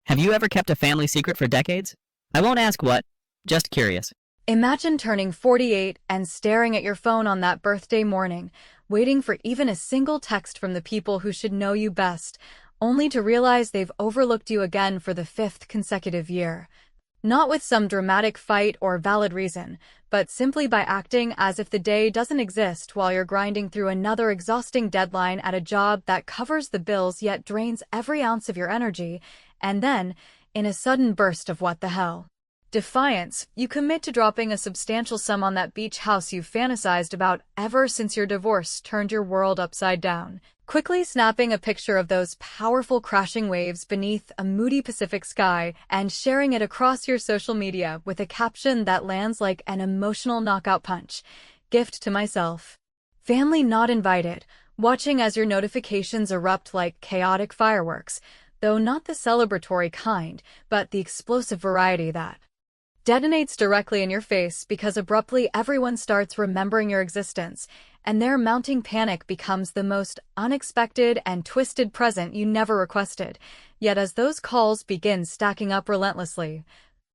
Have you ever kept a family secret for decades? I won't ask what, just curious. Imagine turning 48 and staring at your phone on that birthday morning, waiting for even a single text from the people who should know you best, only to realize they've overlooked you again for the fifth consecutive year. Not with some dramatic fight or valid reason, but simply by acting as if the day doesn't exist while you're grinding through another exhausting deadline at a job that covers the bills yet drains every ounce of your energy, and then, in a sudden burst of what the hell defiance, you commit to dropping a substantial sum on that beach house you've fantasized about ever since your divorce turned your world upside down. Quickly snapping a picture of those powerful crashing waves beneath a moody Pacific sky and sharing it across your social media with a caption that lands like an emotional knockout punch. Gift to myself. Family not invited, watching as your notifications erupt like chaotic fireworks, though not the celebratory kind, but the explosive variety that detonates directly in your face because abruptly everyone starts remembering your existence, and their mounting panic becomes the most unexpected and twisted present you never requested. Yet as those calls begin stacking up relentlessly,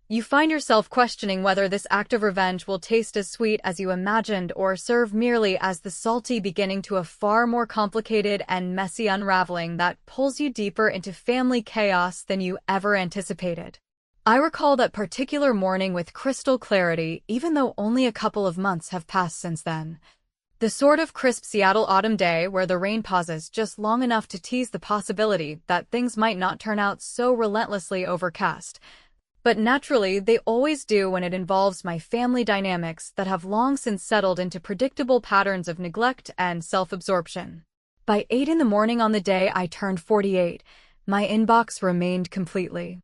you find yourself questioning whether this act of revenge will taste as sweet as you imagined or serve merely as the salty beginning to a far more complicated and messy unraveling that pulls you deeper into family chaos than you ever anticipated. I recall that particular morning with crystal clarity, even though only a couple of months have passed since then. The sort of crisp Seattle autumn day where the rain pauses just long enough to tease the possibility that things might not turn out so relentlessly overcast. But naturally, they always do when it involves my family dynamics that have long since settled into predictable patterns of neglect and self-absorption. By 8 in the morning on the day I turned 48, my inbox remained completely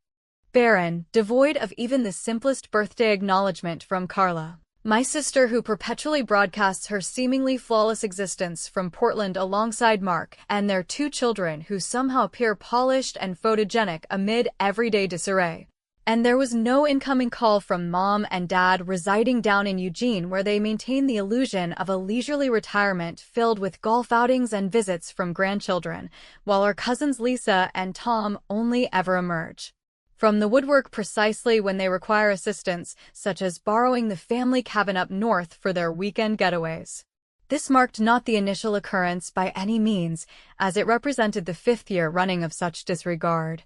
barren, devoid of even the simplest birthday acknowledgement from Carla, my sister who perpetually broadcasts her seemingly flawless existence from Portland alongside Mark and their 2 children who somehow appear polished and photogenic amid everyday disarray. And there was no incoming call from Mom and Dad residing down in Eugene, where they maintain the illusion of a leisurely retirement filled with golf outings and visits from grandchildren, while our cousins Lisa and Tom only ever emerge from the woodwork precisely when they require assistance, such as borrowing the family cabin up north for their weekend getaways. This marked not the initial occurrence by any means, as it represented the 5th year running of such disregard.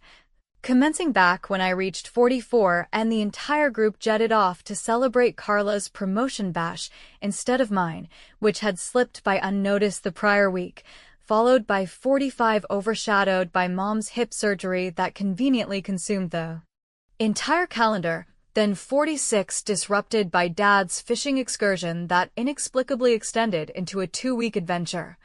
Commencing back when I reached 44 and the entire group jetted off to celebrate Carla's promotion bash instead of mine, which had slipped by unnoticed the prior week, followed by 45 overshadowed by Mom's hip surgery that conveniently consumed the entire calendar, then 46 disrupted by Dad's fishing excursion that inexplicably extended into a 2-week adventure.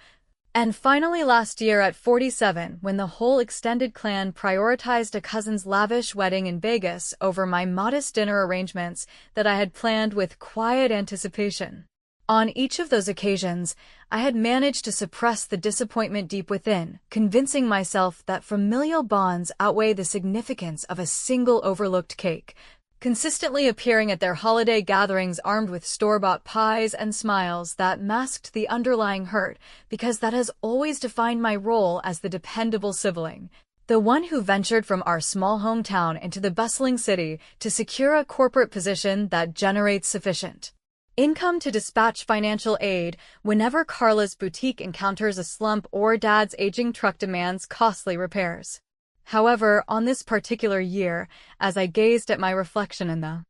And finally last year at 47, when the whole extended clan prioritized a cousin's lavish wedding in Vegas over my modest dinner arrangements that I had planned with quiet anticipation. On each of those occasions, I had managed to suppress the disappointment deep within, convincing myself that familial bonds outweigh the significance of a single overlooked cake, consistently appearing at their holiday gatherings armed with store-bought pies and smiles that masked the underlying hurt, because that has always defined my role as the dependable sibling, the one who ventured from our small hometown into the bustling city to secure a corporate position that generates sufficient income to dispatch financial aid whenever Carla's boutique encounters a slump or Dad's aging truck demands costly repairs. However, on this particular year, as I gazed at my reflection in the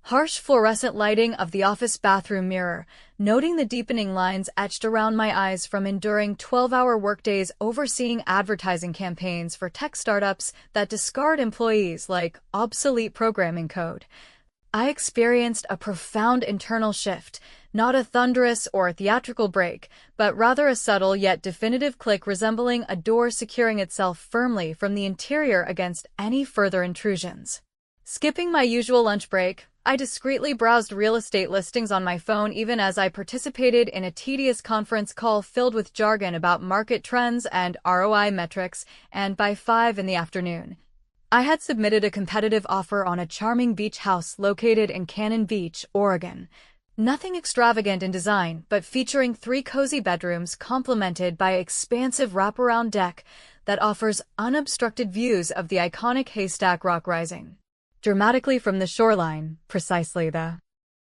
harsh fluorescent lighting of the office bathroom mirror, noting the deepening lines etched around my eyes from enduring 12-hour workdays overseeing advertising campaigns for tech startups that discard employees like obsolete programming code, I experienced a profound internal shift, not a thunderous or theatrical break, but rather a subtle yet definitive click resembling a door securing itself firmly from the interior against any further intrusions. Skipping my usual lunch break, I discreetly browsed real estate listings on my phone even as I participated in a tedious conference call filled with jargon about market trends and ROI metrics, and by 5 in the afternoon, I had submitted a competitive offer on a charming beach house located in Cannon Beach, Oregon. Nothing extravagant in design, but featuring 3 cozy bedrooms complemented by an expansive wraparound deck, that offers unobstructed views of the iconic Haystack Rock rising dramatically from the shoreline, precisely the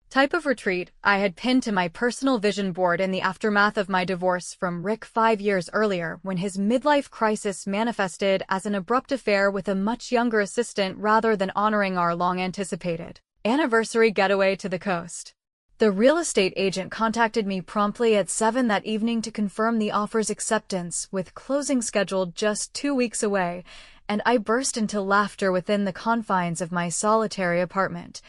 type of retreat I had pinned to my personal vision board in the aftermath of my divorce from Rick 5 years earlier, when his midlife crisis manifested as an abrupt affair with a much younger assistant rather than honoring our long-anticipated anniversary getaway to the coast. The real estate agent contacted me promptly at 7 that evening to confirm the offer's acceptance, with closing scheduled just 2 weeks away, and I burst into laughter within the confines of my solitary apartment,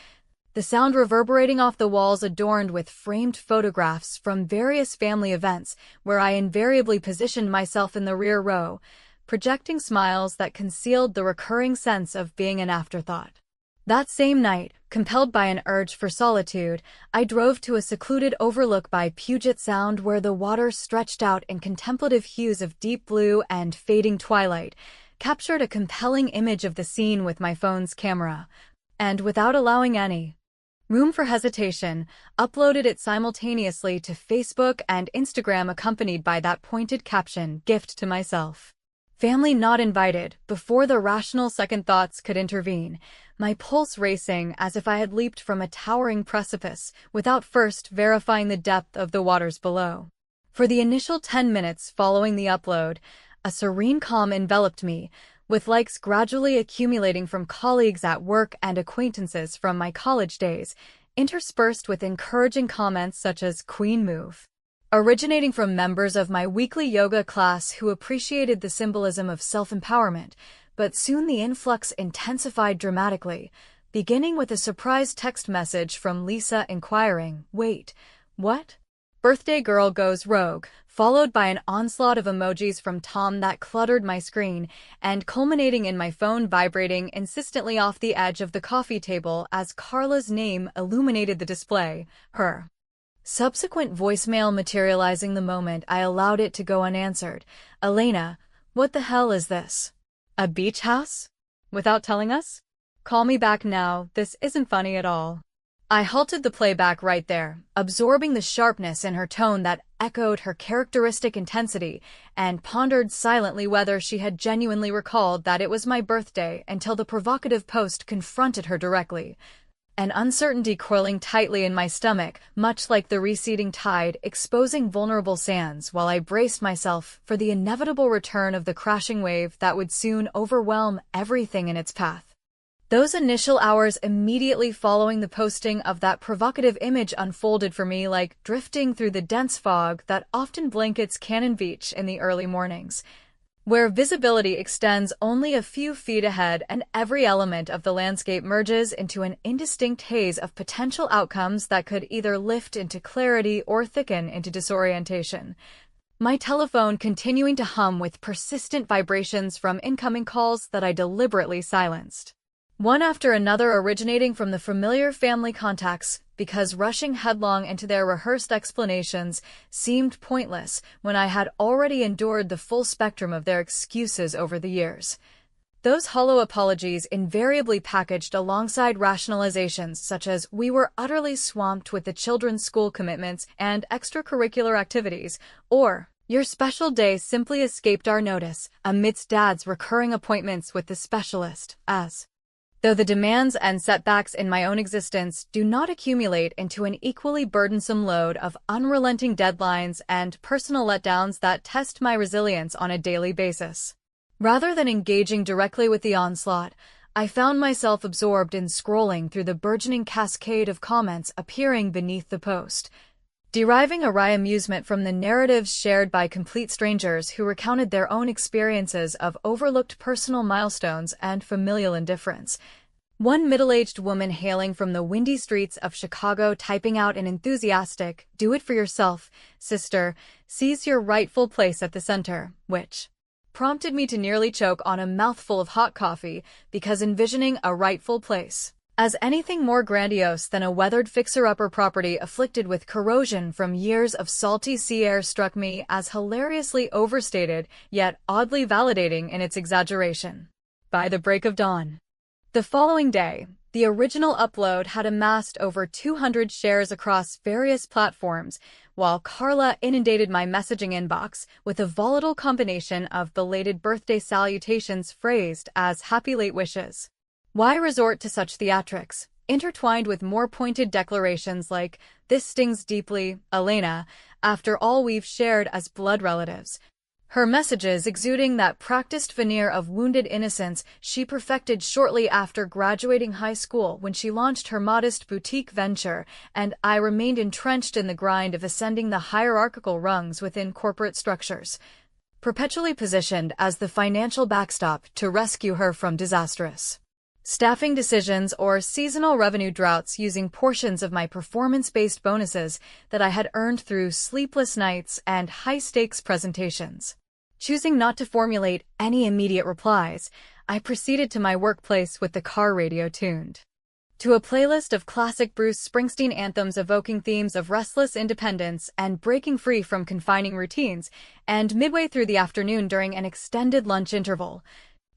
the sound reverberating off the walls adorned with framed photographs from various family events where I invariably positioned myself in the rear row, projecting smiles that concealed the recurring sense of being an afterthought. That same night, compelled by an urge for solitude, I drove to a secluded overlook by Puget Sound where the water stretched out in contemplative hues of deep blue and fading twilight, captured a compelling image of the scene with my phone's camera, and without allowing any room for hesitation, uploaded it simultaneously to Facebook and Instagram, accompanied by that pointed caption, "Gift to myself. Family not invited," before the rational second thoughts could intervene, my pulse racing as if I had leaped from a towering precipice without first verifying the depth of the waters below. For the initial 10 minutes following the upload, a serene calm enveloped me, with likes gradually accumulating from colleagues at work and acquaintances from my college days, interspersed with encouraging comments such as "Queen move," originating from members of my weekly yoga class who appreciated the symbolism of self-empowerment. But soon the influx intensified dramatically, beginning with a surprise text message from Lisa inquiring, "Wait, what? Birthday girl goes rogue," followed by an onslaught of emojis from Tom that cluttered my screen, and culminating in my phone vibrating insistently off the edge of the coffee table as Carla's name illuminated the display, her subsequent voicemail materializing the moment I allowed it to go unanswered. "Elena, what the hell is this? A beach house? Without telling us? Call me back now, this isn't funny at all." I halted the playback right there, absorbing the sharpness in her tone that echoed her characteristic intensity, and pondered silently whether she had genuinely recalled that it was my birthday until the provocative post confronted her directly. An uncertainty coiling tightly in my stomach, much like the receding tide, exposing vulnerable sands while I braced myself for the inevitable return of the crashing wave that would soon overwhelm everything in its path. Those initial hours immediately following the posting of that provocative image unfolded for me like drifting through the dense fog that often blankets Cannon Beach in the early mornings, where visibility extends only a few feet ahead and every element of the landscape merges into an indistinct haze of potential outcomes that could either lift into clarity or thicken into disorientation. My telephone continuing to hum with persistent vibrations from incoming calls that I deliberately silenced, one after another originating from the familiar family contacts, because rushing headlong into their rehearsed explanations seemed pointless when I had already endured the full spectrum of their excuses over the years. Those hollow apologies invariably packaged alongside rationalizations such as "we were utterly swamped with the children's school commitments and extracurricular activities," or "your special day simply escaped our notice," amidst Dad's recurring appointments with the specialist, as though the demands and setbacks in my own existence do not accumulate into an equally burdensome load of unrelenting deadlines and personal letdowns that test my resilience on a daily basis. Rather than engaging directly with the onslaught, I found myself absorbed in scrolling through the burgeoning cascade of comments appearing beneath the post, deriving a wry amusement from the narratives shared by complete strangers who recounted their own experiences of overlooked personal milestones and familial indifference. One middle-aged woman hailing from the windy streets of Chicago typing out an enthusiastic, "Do it for yourself, sister, seize your rightful place at the center," which prompted me to nearly choke on a mouthful of hot coffee, because envisioning a rightful place as anything more grandiose than a weathered fixer-upper property afflicted with corrosion from years of salty sea air struck me as hilariously overstated, yet oddly validating in its exaggeration. By the break of dawn the following day, The original upload had amassed over 200 shares across various platforms, while Carla inundated my messaging inbox with a volatile combination of belated birthday salutations phrased as happy late wishes. Why resort to such theatrics, intertwined with more pointed declarations like, "This stings deeply, Elena, after all we've shared as blood relatives"? Her messages exuding that practiced veneer of wounded innocence she perfected shortly after graduating high school when she launched her modest boutique venture, and I remained entrenched in the grind of ascending the hierarchical rungs within corporate structures, perpetually positioned as the financial backstop to rescue her from disastrous staffing decisions or seasonal revenue droughts, using portions of my performance-based bonuses that I had earned through sleepless nights and high-stakes presentations. Choosing not to formulate any immediate replies, I proceeded to my workplace with the car radio tuned to a playlist of classic Bruce Springsteen anthems evoking themes of restless independence and breaking free from confining routines, and midway through the afternoon during an extended lunch interval,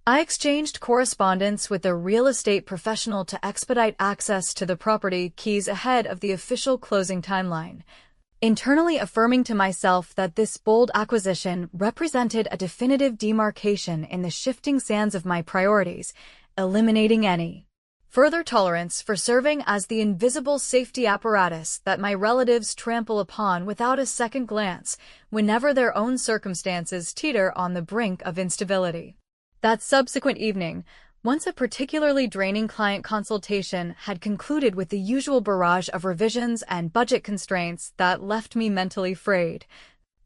I exchanged correspondence with a real estate professional to expedite access to the property keys ahead of the official closing timeline, internally affirming to myself that this bold acquisition represented a definitive demarcation in the shifting sands of my priorities, eliminating any further tolerance for serving as the invisible safety apparatus that my relatives trample upon without a second glance whenever their own circumstances teeter on the brink of instability. That subsequent evening, once a particularly draining client consultation had concluded with the usual barrage of revisions and budget constraints that left me mentally frayed,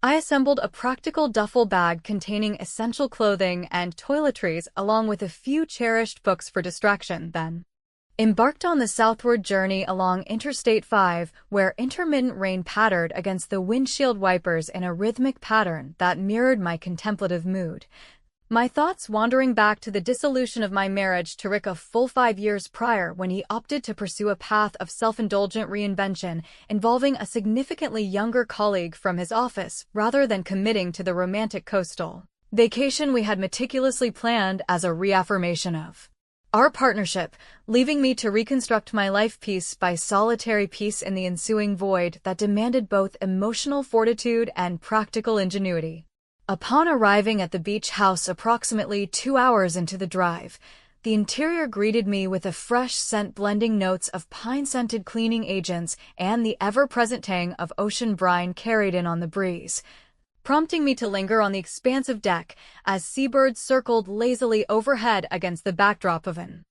I assembled a practical duffel bag containing essential clothing and toiletries along with a few cherished books for distraction, then embarked on the southward journey along Interstate 5, where intermittent rain pattered against the windshield wipers in a rhythmic pattern that mirrored my contemplative mood, my thoughts wandering back to the dissolution of my marriage to Rick a full 5 years prior, when he opted to pursue a path of self-indulgent reinvention involving a significantly younger colleague from his office rather than committing to the romantic coastal vacation we had meticulously planned as a reaffirmation of our partnership, leaving me to reconstruct my life piece by solitary piece in the ensuing void that demanded both emotional fortitude and practical ingenuity. Upon arriving at the beach house approximately 2 hours into the drive, the interior greeted me with a fresh scent blending notes of pine-scented cleaning agents and the ever-present tang of ocean brine carried in on the breeze, prompting me to linger on the expansive deck as seabirds circled lazily overhead against the backdrop of an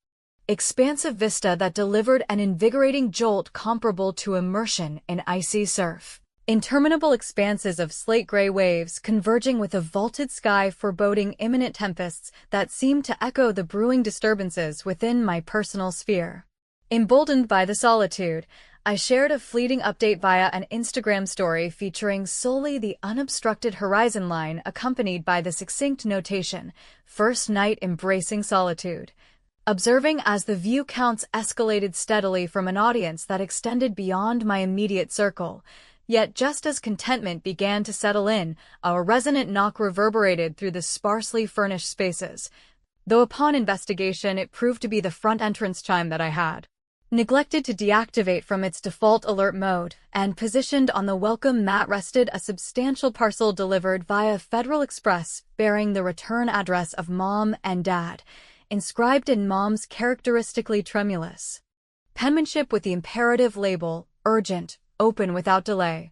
expansive vista that delivered an invigorating jolt comparable to immersion in icy surf. Interminable expanses of slate-gray waves converging with a vaulted sky foreboding imminent tempests that seemed to echo the brewing disturbances within my personal sphere. Emboldened by the solitude, I shared a fleeting update via an Instagram story featuring solely the unobstructed horizon line accompanied by the succinct notation, "First night embracing solitude," observing as the view counts escalated steadily from an audience that extended beyond my immediate circle. Yet just as contentment began to settle in, a resonant knock reverberated through the sparsely furnished spaces, though upon investigation it proved to be the front entrance chime that I had neglected to deactivate from its default alert mode, and positioned on the welcome mat rested a substantial parcel delivered via Federal Express bearing the return address of Mom and Dad, inscribed in Mom's characteristically tremulous penmanship with the imperative label, "Urgent, open without delay,"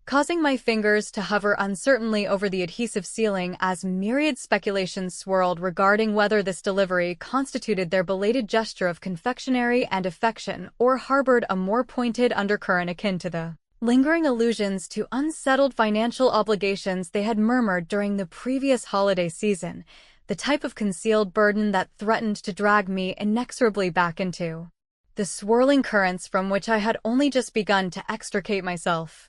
causing my fingers to hover uncertainly over the adhesive ceiling as myriad speculations swirled regarding whether this delivery constituted their belated gesture of confectionery and affection or harbored a more pointed undercurrent akin to the lingering allusions to unsettled financial obligations they had murmured during the previous holiday season, the type of concealed burden that threatened to drag me inexorably back into the swirling currents from which I had only just begun to extricate myself.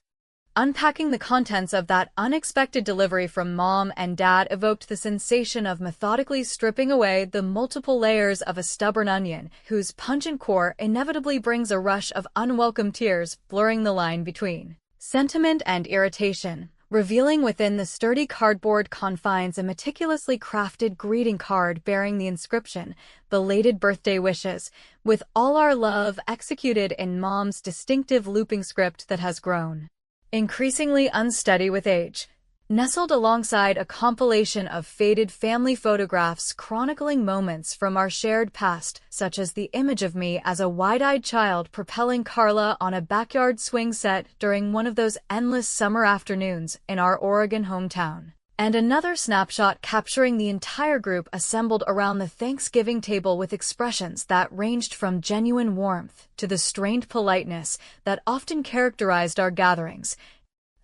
Unpacking the contents of that unexpected delivery from Mom and Dad evoked the sensation of methodically stripping away the multiple layers of a stubborn onion, whose pungent core inevitably brings a rush of unwelcome tears, blurring the line between sentiment and irritation, revealing within the sturdy cardboard confines a meticulously crafted greeting card bearing the inscription, "Belated birthday wishes," with all our love executed in Mom's distinctive looping script that has grown increasingly unsteady with age. Nestled alongside a compilation of faded family photographs chronicling moments from our shared past, such as the image of me as a wide-eyed child propelling Carla on a backyard swing set during one of those endless summer afternoons in our Oregon hometown, and another snapshot capturing the entire group assembled around the Thanksgiving table with expressions that ranged from genuine warmth to the strained politeness that often characterized our gatherings,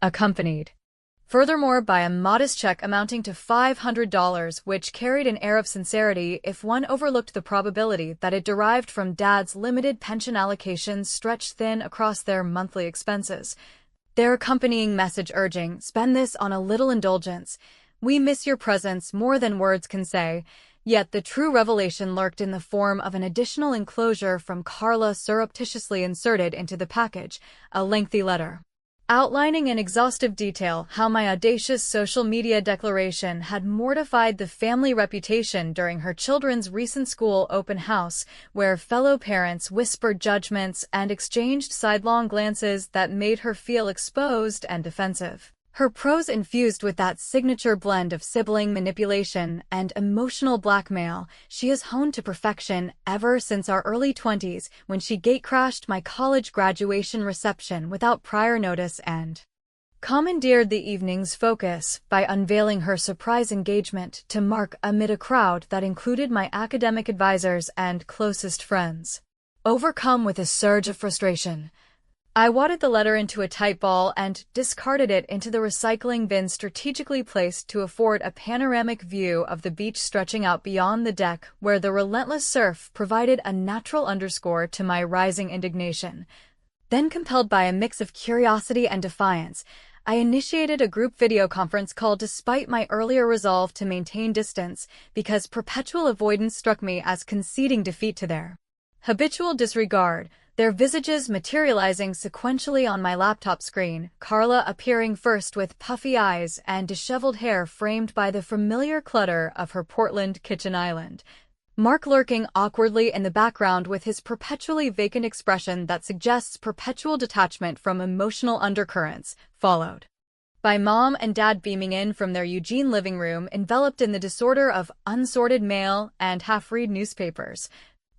accompanied furthermore by a modest check amounting to $500, which carried an air of sincerity if one overlooked the probability that it derived from Dad's limited pension allocations stretched thin across their monthly expenses. Their accompanying message urging, "Spend this on a little indulgence. We miss your presence more than words can say." Yet the true revelation lurked in the form of an additional enclosure from Carla surreptitiously inserted into the package, a lengthy letter outlining in exhaustive detail how my audacious social media declaration had mortified the family reputation during her children's recent school open house, where fellow parents whispered judgments and exchanged sidelong glances that made her feel exposed and defensive. Her prose infused with that signature blend of sibling manipulation and emotional blackmail she has honed to perfection ever since our early 20s, when she gatecrashed my college graduation reception without prior notice and commandeered the evening's focus by unveiling her surprise engagement to Mark amid a crowd that included my academic advisors and closest friends. Overcome with a surge of frustration, I wadded the letter into a tight ball and discarded it into the recycling bin strategically placed to afford a panoramic view of the beach stretching out beyond the deck, where the relentless surf provided a natural underscore to my rising indignation. Then, compelled by a mix of curiosity and defiance, I initiated a group video conference call despite my earlier resolve to maintain distance, because perpetual avoidance struck me as conceding defeat to their habitual disregard. Their visages materializing sequentially on my laptop screen, Carla appearing first with puffy eyes and disheveled hair framed by the familiar clutter of her Portland kitchen island. Mark lurking awkwardly in the background with his perpetually vacant expression that suggests perpetual detachment from emotional undercurrents, followed by Mom and Dad beaming in from their Eugene living room enveloped in the disorder of unsorted mail and half-read newspapers,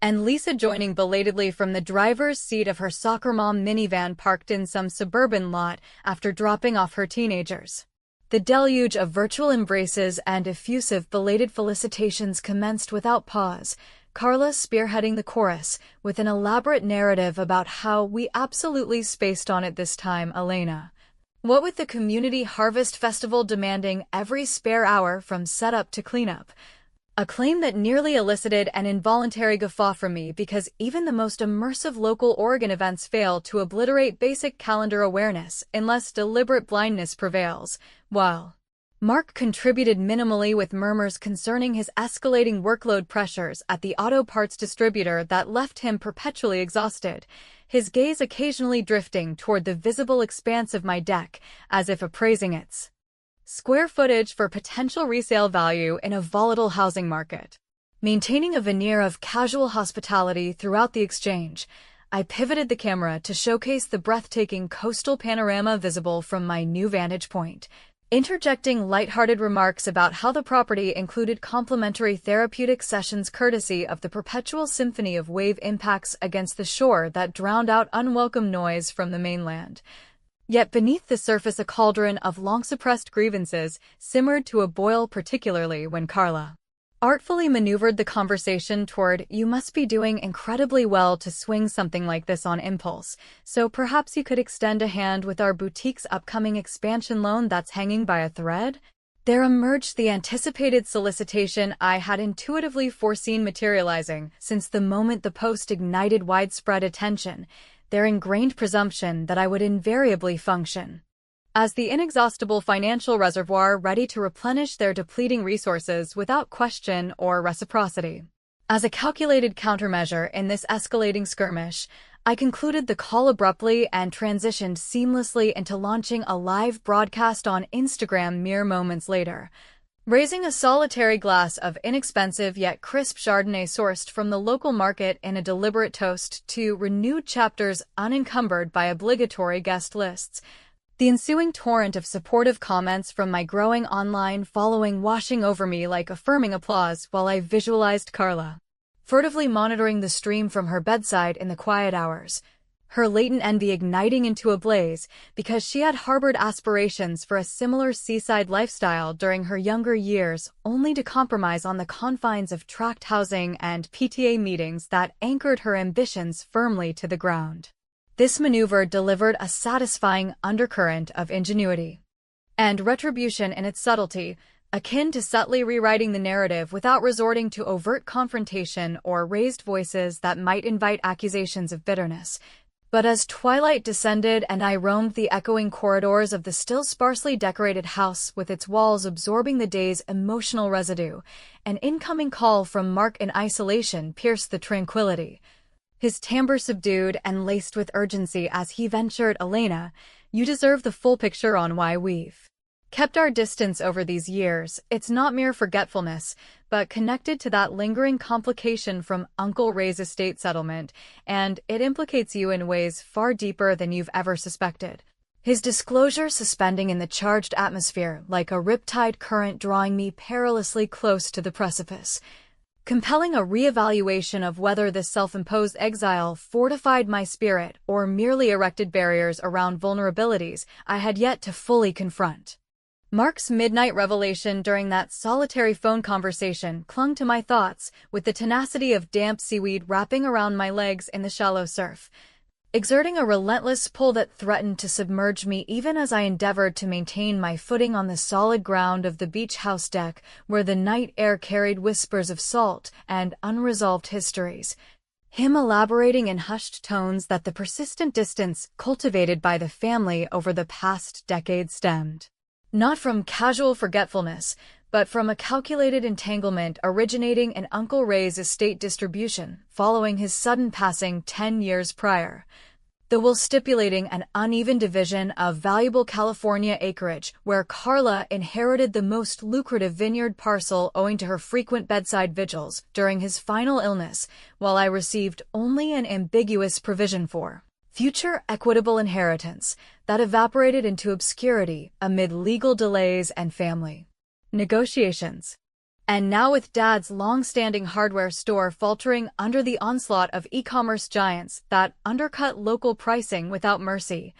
and Lisa joining belatedly from the driver's seat of her soccer mom minivan parked in some suburban lot after dropping off her teenagers. The deluge of virtual embraces and effusive belated felicitations commenced without pause, Carla spearheading the chorus with an elaborate narrative about how we absolutely spaced on it this time, Elena. What with the Community Harvest Festival demanding every spare hour from setup to cleanup. A claim that nearly elicited an involuntary guffaw from me because even the most immersive local Oregon events fail to obliterate basic calendar awareness unless deliberate blindness prevails, while Mark contributed minimally with murmurs concerning his escalating workload pressures at the auto parts distributor that left him perpetually exhausted, his gaze occasionally drifting toward the visible expanse of my deck as if appraising its square footage for potential resale value in a volatile housing market. Maintaining a veneer of casual hospitality throughout the exchange, I pivoted the camera to showcase the breathtaking coastal panorama visible from my new vantage point, interjecting lighthearted remarks about how the property included complimentary therapeutic sessions courtesy of the perpetual symphony of wave impacts against the shore that drowned out unwelcome noise from the mainland. Yet beneath the surface a cauldron of long-suppressed grievances simmered to a boil, particularly when Carla artfully maneuvered the conversation toward, "You must be doing incredibly well to swing something like this on impulse, so perhaps you could extend a hand with our boutique's upcoming expansion loan that's hanging by a thread?" There emerged the anticipated solicitation I had intuitively foreseen materializing since the moment the post ignited widespread attention, their ingrained presumption that I would invariably function as the inexhaustible financial reservoir ready to replenish their depleting resources without question or reciprocity. As a calculated countermeasure in this escalating skirmish, I concluded the call abruptly and transitioned seamlessly into launching a live broadcast on Instagram mere moments later. Raising a solitary glass of inexpensive yet crisp Chardonnay sourced from the local market in a deliberate toast to renewed chapters unencumbered by obligatory guest lists. The ensuing torrent of supportive comments from my growing online following washing over me like affirming applause while I visualized Carla, furtively monitoring the stream from her bedside in the quiet hours, her latent envy igniting into a blaze because she had harbored aspirations for a similar seaside lifestyle during her younger years, only to compromise on the confines of tract housing and PTA meetings that anchored her ambitions firmly to the ground. This maneuver delivered a satisfying undercurrent of ingenuity and retribution in its subtlety, akin to subtly rewriting the narrative without resorting to overt confrontation or raised voices that might invite accusations of bitterness. But as twilight descended and I roamed the echoing corridors of the still sparsely decorated house with its walls absorbing the day's emotional residue, an incoming call from Mark in isolation pierced the tranquility. His timbre subdued and laced with urgency as he ventured, "Elena, you deserve the full picture on why we've kept our distance over these years. It's not mere forgetfulness, but connected to that lingering complication from Uncle Ray's estate settlement, and it implicates you in ways far deeper than you've ever suspected." His disclosure suspending in the charged atmosphere like a riptide current drawing me perilously close to the precipice, compelling a reevaluation of whether this self-imposed exile fortified my spirit or merely erected barriers around vulnerabilities I had yet to fully confront. Mark's midnight revelation during that solitary phone conversation clung to my thoughts with the tenacity of damp seaweed wrapping around my legs in the shallow surf, exerting a relentless pull that threatened to submerge me even as I endeavored to maintain my footing on the solid ground of the beach house deck where the night air carried whispers of salt and unresolved histories. Him elaborating in hushed tones that the persistent distance cultivated by the family over the past decade stemmed not from casual forgetfulness, but from a calculated entanglement originating in Uncle Ray's estate distribution following his sudden passing 10 years prior, the will stipulating an uneven division of valuable California acreage where Carla inherited the most lucrative vineyard parcel owing to her frequent bedside vigils during his final illness, while I received only an ambiguous provision for future equitable inheritance that evaporated into obscurity amid legal delays and family negotiations. And now with Dad's long-standing hardware store faltering under the onslaught of e-commerce giants that undercut local pricing without mercy,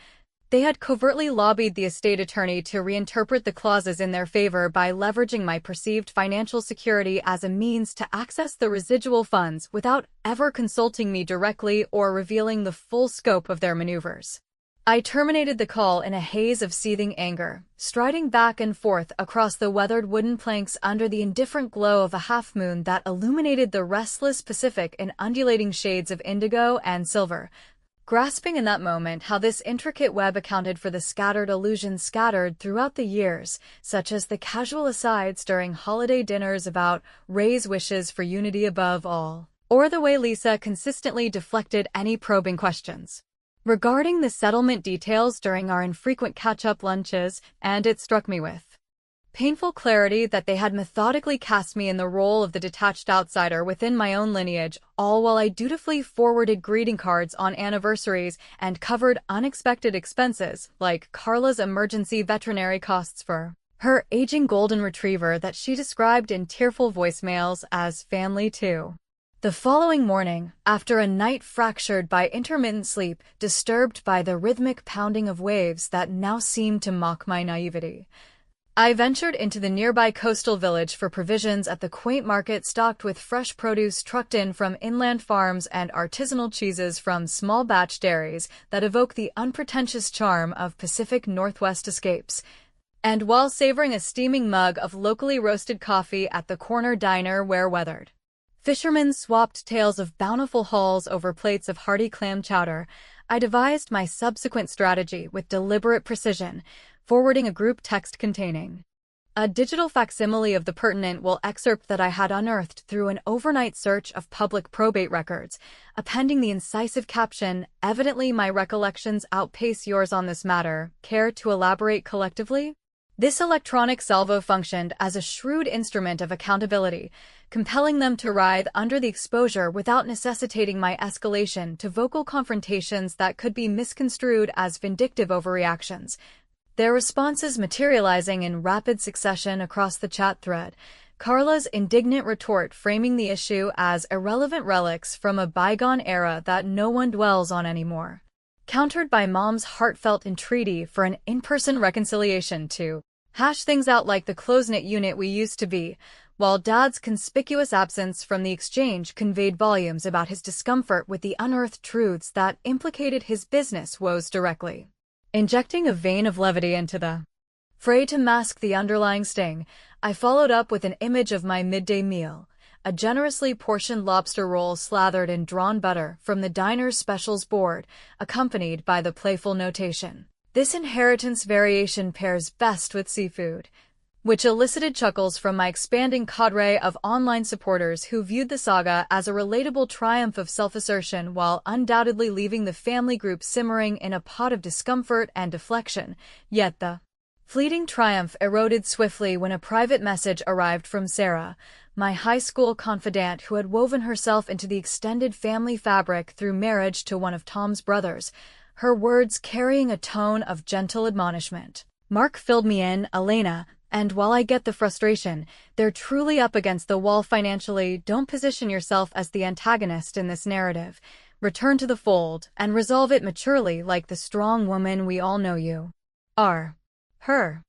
they had covertly lobbied the estate attorney to reinterpret the clauses in their favor by leveraging my perceived financial security as a means to access the residual funds without ever consulting me directly or revealing the full scope of their maneuvers. I terminated the call in a haze of seething anger, striding back and forth across the weathered wooden planks under the indifferent glow of a half-moon that illuminated the restless Pacific in undulating shades of indigo and silver, grasping in that moment how this intricate web accounted for the scattered illusions scattered throughout the years, such as the casual asides during holiday dinners about Ray's wishes for unity above all, or the way Lisa consistently deflected any probing questions regarding the settlement details during our infrequent catch-up lunches, and it struck me with painful clarity that they had methodically cast me in the role of the detached outsider within my own lineage, all while I dutifully forwarded greeting cards on anniversaries and covered unexpected expenses, like Carla's emergency veterinary costs for her aging golden retriever that she described in tearful voicemails as family too. The following morning, after a night fractured by intermittent sleep, disturbed by the rhythmic pounding of waves that now seemed to mock my naivety, I ventured into the nearby coastal village for provisions at the quaint market stocked with fresh produce trucked in from inland farms and artisanal cheeses from small batch dairies that evoke the unpretentious charm of Pacific Northwest escapes. And while savoring a steaming mug of locally roasted coffee at the corner diner where weathered fishermen swapped tales of bountiful hauls over plates of hearty clam chowder, I devised my subsequent strategy with deliberate precision, forwarding a group text containing A digital facsimile of the pertinent will excerpt that I had unearthed through an overnight search of public probate records, appending the incisive caption, "Evidently my recollections outpace yours on this matter. Care to elaborate collectively?" This electronic salvo functioned as a shrewd instrument of accountability, compelling them to writhe under the exposure without necessitating my escalation to vocal confrontations that could be misconstrued as vindictive overreactions. Their responses materializing in rapid succession across the chat thread, Carla's indignant retort framing the issue as irrelevant relics from a bygone era that no one dwells on anymore, countered by Mom's heartfelt entreaty for an in-person reconciliation to hash things out like the close-knit unit we used to be, while Dad's conspicuous absence from the exchange conveyed volumes about his discomfort with the unearthed truths that implicated his business woes directly. Injecting a vein of levity into the fray to mask the underlying sting, I followed up with an image of my midday meal, a generously portioned lobster roll slathered in drawn butter from the diner's specials board, accompanied by the playful notation, "This inheritance variation pairs best with seafood," which elicited chuckles from my expanding cadre of online supporters who viewed the saga as a relatable triumph of self-assertion while undoubtedly leaving the family group simmering in a pot of discomfort and deflection. Yet the fleeting triumph eroded swiftly when a private message arrived from Sarah, my high school confidant who had woven herself into the extended family fabric through marriage to one of Tom's brothers, her words carrying a tone of gentle admonishment. "Mark filled me in, Elena, and while I get the frustration, they're truly up against the wall financially. Don't position yourself as the antagonist in this narrative. Return to the fold and resolve it maturely like the strong woman we all know you are." Her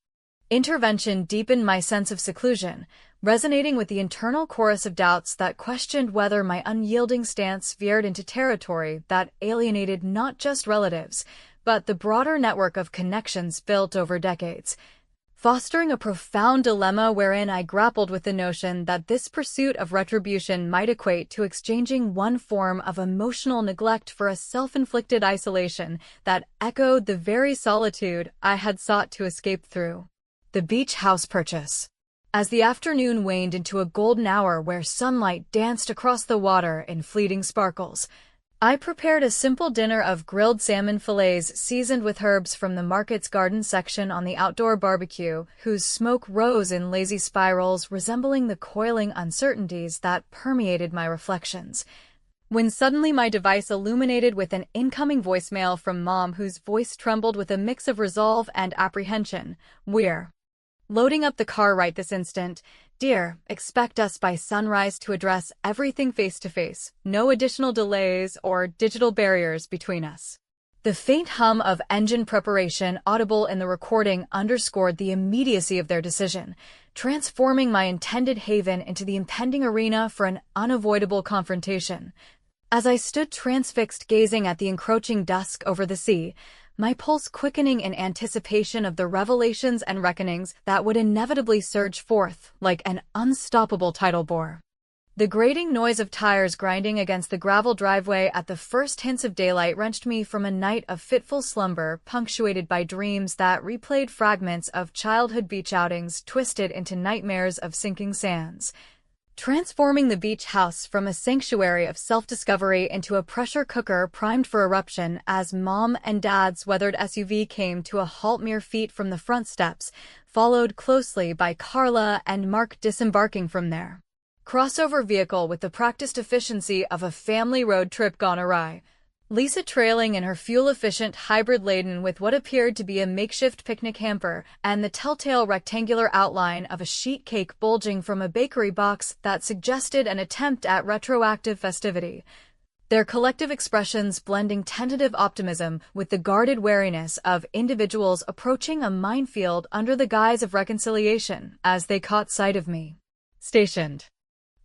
intervention deepened my sense of seclusion, resonating with the internal chorus of doubts that questioned whether my unyielding stance veered into territory that alienated not just relatives, but the broader network of connections built over decades, fostering a profound dilemma wherein I grappled with the notion that this pursuit of retribution might equate to exchanging one form of emotional neglect for a self-inflicted isolation that echoed the very solitude I had sought to escape through. The beach house purchase. As the afternoon waned into a golden hour where sunlight danced across the water in fleeting sparkles, I prepared a simple dinner of grilled salmon fillets seasoned with herbs from the market's garden section on the outdoor barbecue, whose smoke rose in lazy spirals resembling the coiling uncertainties that permeated my reflections. When suddenly my device illuminated with an incoming voicemail from Mom, whose voice trembled with a mix of resolve and apprehension. "We're loading up the car right this instant. Dear, expect us by sunrise to address everything face-to-face. No additional delays or digital barriers between us." The faint hum of engine preparation audible in the recording underscored the immediacy of their decision, transforming my intended haven into the impending arena for an unavoidable confrontation. As I stood transfixed gazing at the encroaching dusk over the sea, my pulse quickening in anticipation of the revelations and reckonings that would inevitably surge forth like an unstoppable tidal bore. The grating noise of tires grinding against the gravel driveway at the first hints of daylight wrenched me from a night of fitful slumber punctuated by dreams that replayed fragments of childhood beach outings twisted into nightmares of sinking sands, transforming the beach house from a sanctuary of self-discovery into a pressure cooker primed for eruption as Mom and Dad's weathered SUV came to a halt mere feet from the front steps, followed closely by Carla and Mark disembarking from their crossover vehicle with the practiced efficiency of a family road trip gone awry. Lisa trailing in her fuel-efficient hybrid laden with what appeared to be a makeshift picnic hamper and the telltale rectangular outline of a sheet cake bulging from a bakery box that suggested an attempt at retroactive festivity. Their collective expressions blending tentative optimism with the guarded wariness of individuals approaching a minefield under the guise of reconciliation as they caught sight of me, stationed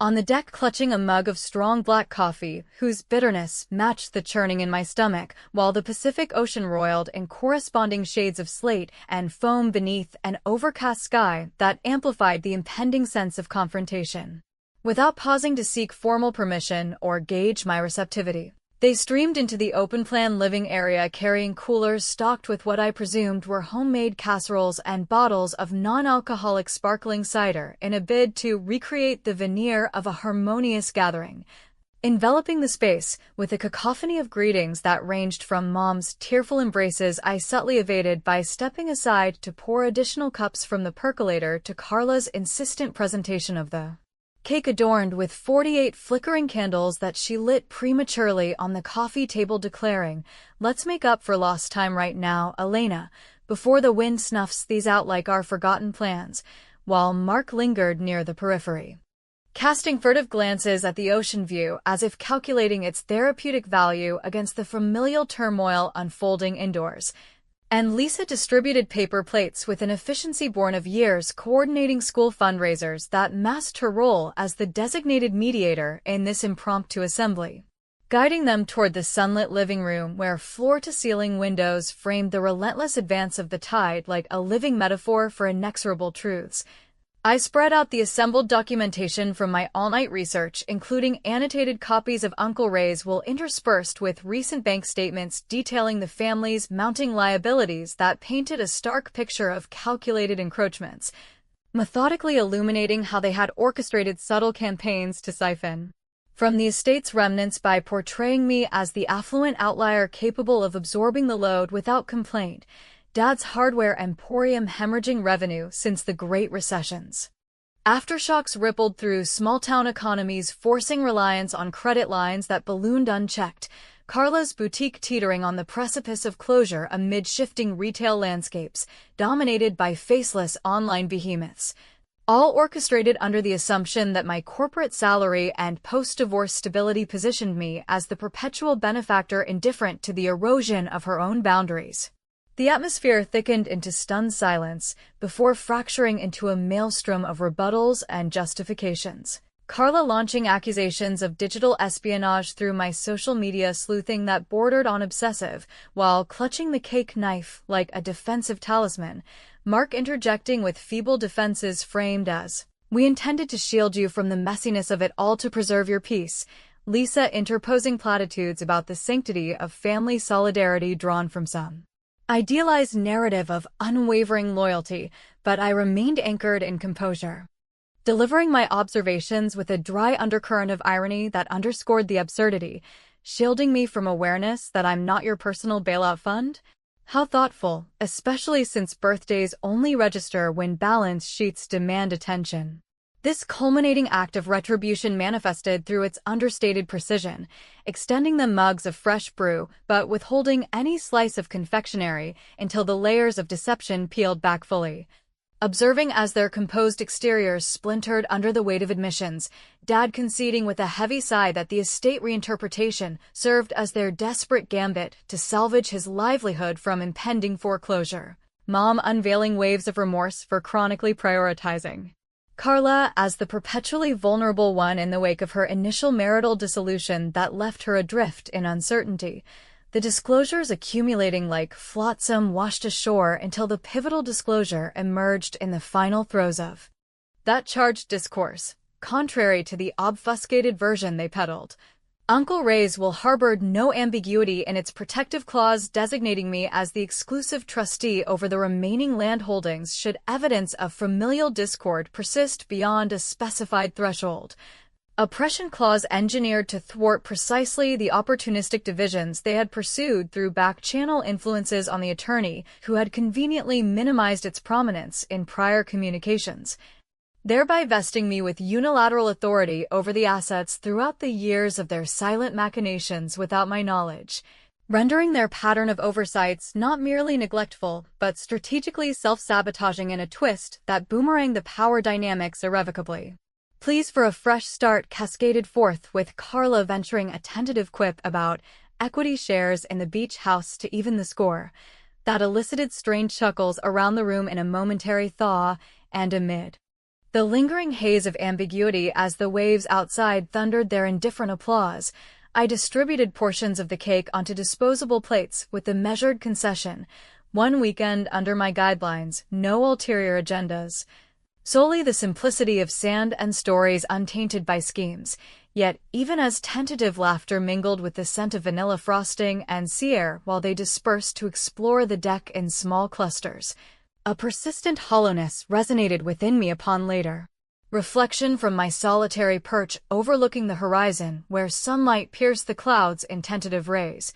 on the deck clutching a mug of strong black coffee, whose bitterness matched the churning in my stomach, while the Pacific Ocean roiled in corresponding shades of slate and foam beneath an overcast sky that amplified the impending sense of confrontation. Without pausing to seek formal permission or gauge my receptivity, They streamed into the open-plan living area carrying coolers stocked with what I presumed were homemade casseroles and bottles of non-alcoholic sparkling cider in a bid to recreate the veneer of a harmonious gathering. Enveloping the space with a cacophony of greetings that ranged from Mom's tearful embraces I subtly evaded by stepping aside to pour additional cups from the percolator to Carla's insistent presentation of the cake adorned with 48 flickering candles that she lit prematurely on the coffee table, declaring, "Let's make up for lost time right now, Elena, before the wind snuffs these out like our forgotten plans," while Mark lingered near the periphery, casting furtive glances at the ocean view as if calculating its therapeutic value against the familial turmoil unfolding indoors. And Lisa distributed paper plates with an efficiency born of years coordinating school fundraisers that masked her role as the designated mediator in this impromptu assembly, guiding them toward the sunlit living room where floor-to-ceiling windows framed the relentless advance of the tide like a living metaphor for inexorable truths. I spread out the assembled documentation from my all-night research, including annotated copies of Uncle Ray's will interspersed with recent bank statements detailing the family's mounting liabilities that painted a stark picture of calculated encroachments, methodically illuminating how they had orchestrated subtle campaigns to siphon from the estate's remnants by portraying me as the affluent outlier capable of absorbing the load without complaint. Dad's hardware emporium hemorrhaging revenue since the Great Recessions. Aftershocks rippled through small-town economies, forcing reliance on credit lines that ballooned unchecked, Carla's boutique teetering on the precipice of closure amid shifting retail landscapes, dominated by faceless online behemoths, all orchestrated under the assumption that my corporate salary and post-divorce stability positioned me as the perpetual benefactor indifferent to the erosion of her own boundaries. The atmosphere thickened into stunned silence before fracturing into a maelstrom of rebuttals and justifications. Carla launching accusations of digital espionage through my social media sleuthing that bordered on obsessive, while clutching the cake knife like a defensive talisman. Mark interjecting with feeble defenses framed as, "We intended to shield you from the messiness of it all to preserve your peace." Lisa interposing platitudes about the sanctity of family solidarity drawn from some idealized narrative of unwavering loyalty, but I remained anchored in composure, delivering my observations with a dry undercurrent of irony that underscored the absurdity, shielding me from awareness that I'm not your personal bailout fund. How thoughtful, especially since birthdays only register when balance sheets demand attention. This culminating act of retribution manifested through its understated precision, extending them mugs of fresh brew but withholding any slice of confectionery until the layers of deception peeled back fully. Observing as their composed exteriors splintered under the weight of admissions, Dad conceding with a heavy sigh that the estate reinterpretation served as their desperate gambit to salvage his livelihood from impending foreclosure. Mom unveiling waves of remorse for chronically prioritizing Carla as the perpetually vulnerable one in the wake of her initial marital dissolution that left her adrift in uncertainty, the disclosures accumulating like flotsam washed ashore until the pivotal disclosure emerged in the final throes of that charged discourse, contrary to the obfuscated version they peddled. Uncle Ray's will harbored no ambiguity in its protective clause designating me as the exclusive trustee over the remaining land holdings should evidence of familial discord persist beyond a specified threshold. Oppression clause engineered to thwart precisely the opportunistic divisions they had pursued through back-channel influences on the attorney who had conveniently minimized its prominence in prior communications, thereby vesting me with unilateral authority over the assets throughout the years of their silent machinations without my knowledge, rendering their pattern of oversights not merely neglectful, but strategically self-sabotaging in a twist that boomeranged the power dynamics irrevocably. Pleas for a fresh start cascaded forth, with Carla venturing a tentative quip about equity shares in the beach house to even the score, that elicited strange chuckles around the room in a momentary thaw, and amid the lingering haze of ambiguity as the waves outside thundered their indifferent applause, I distributed portions of the cake onto disposable plates with the measured concession, one weekend under my guidelines, no ulterior agendas. Solely the simplicity of sand and stories untainted by schemes, Yet even as tentative laughter mingled with the scent of vanilla frosting and sea air while they dispersed to explore the deck in small clusters, a persistent hollowness resonated within me upon later reflection from my solitary perch overlooking the horizon where sunlight pierced the clouds in tentative rays.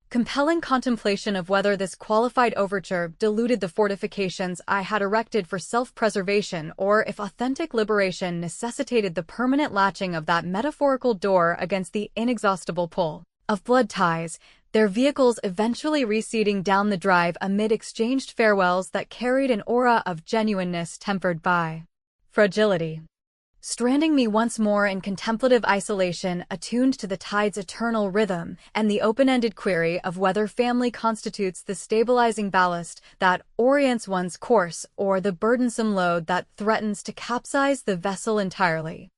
Compelling contemplation of whether this qualified overture diluted the fortifications I had erected for self-preservation or if authentic liberation necessitated the permanent latching of that metaphorical door against the inexhaustible pull of blood ties, their vehicles eventually receding down the drive amid exchanged farewells that carried an aura of genuineness tempered by fragility. Stranding me once more in contemplative isolation, attuned to the tide's eternal rhythm and the open-ended query of whether family constitutes the stabilizing ballast that orients one's course or the burdensome load that threatens to capsize the vessel entirely.